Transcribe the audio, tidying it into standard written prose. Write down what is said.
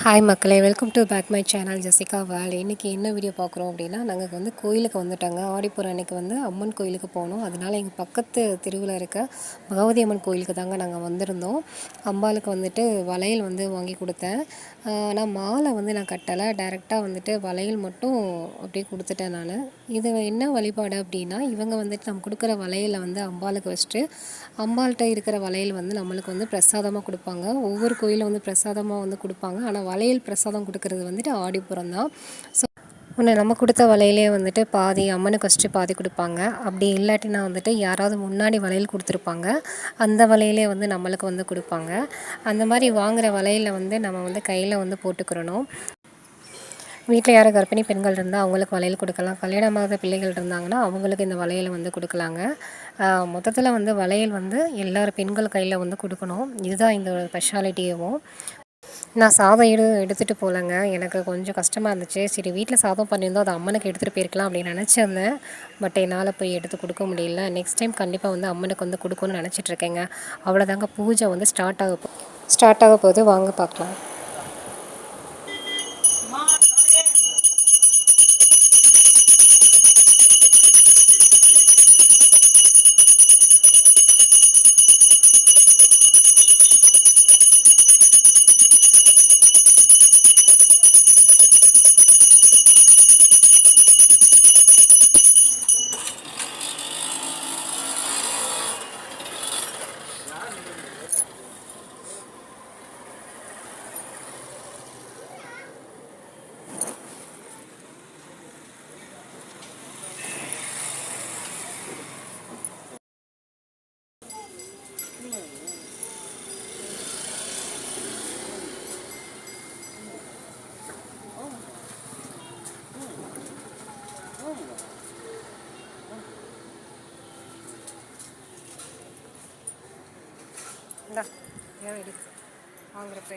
Hi மக்களே, welcome to back my channel Jessica Vel. இன்றைக்கி என்ன வீடியோ பார்க்குறோம் அப்படின்னா, நாங்கள் வந்து கோயிலுக்கு வந்துட்டோங்க. ஆடிப்பூரம் அன்றைக்கி வந்து அம்மன் கோயிலுக்கு போனோம். அதனால் எங்கள் பக்கத்து தெருவில் இருக்க பகவதி அம்மன் கோயிலுக்கு தாங்க நாங்கள் வந்திருந்தோம். அம்பாளுக்கு வந்துட்டு வளையல் வந்து வாங்கி கொடுத்தேன். ஆனால் மாலை வந்து நான் கட்டலை, டைரெக்டாக வந்துட்டு வளையல் மட்டும் அப்படியே கொடுத்துட்டேன் நான். இது என்ன வழிபாடு அப்படின்னா, இவங்க வந்துட்டு நம்ம கொடுக்குற வளையலை வந்து அம்பாளுக்கு வச்சுட்டு, அம்பாள்கிட்ட இருக்கிற வளையல் வந்து நம்மளுக்கு வந்து பிரசாதமாக கொடுப்பாங்க. ஒவ்வொரு கோயிலும் வந்து பிரசாதமாக வந்து கொடுப்பாங்க. ஆனால் வளையல் பிரசாதம் கொடுக்கறது வந்துட்டு ஆடிப்புறம் தான். ஸோ ஒன்று நம்ம கொடுத்த வளையலே வந்துட்டு பாதி அம்மனுக்கு வச்சுட்டு பாதி கொடுப்பாங்க. அப்படி இல்லாட்டினா வந்துட்டு யாராவது முன்னாடி வளையல் கொடுத்துருப்பாங்க, அந்த வளையலே வந்து நம்மளுக்கு வந்து கொடுப்பாங்க. அந்த மாதிரி வாங்குகிற வளையலில் வந்து நம்ம வந்து கையில் வந்து போட்டுக்கிறணும். வீட்டில் யாரும் கர்ப்பிணி பெண்கள் இருந்தால் அவங்களுக்கு வளையல் கொடுக்கலாம். கல்யாணமாகாத பிள்ளைகள் இருந்தாங்கன்னா அவங்களுக்கு இந்த வளையலை வந்து கொடுக்கலாங்க. மொத்தத்தில் வந்து வளையல் வந்து எல்லார் பெண்கள் கையில் வந்து கொடுக்கணும். இதுதான் இந்த ஸ்பெஷாலிட்டியவும். நான் சாதம் எடுத்துகிட்டு போகலங்க. எனக்கு கொஞ்சம் கஷ்டமாக இருந்துச்சு. சரி, வீட்டில் சாதம் பண்ணியிருந்தோம், அதை அம்மனுக்கு எடுத்துகிட்டு போயிருக்கலாம் அப்படின்னு நினச்சிருந்தேன். பட் என்னால் போய் எடுத்து கொடுக்க முடியல. நெக்ஸ்ட் டைம் கண்டிப்பாக வந்து அம்மனுக்கு வந்து கொடுக்கணும்னு நினச்சிட்ருக்கேங்க. அவ்வளோதாங்க, பூஜை வந்து ஸ்டார்ட் ஆக போகுது. வாங்க பார்க்கலாம். இந்தா ஏன் எடுத்து வாங்குறப்ப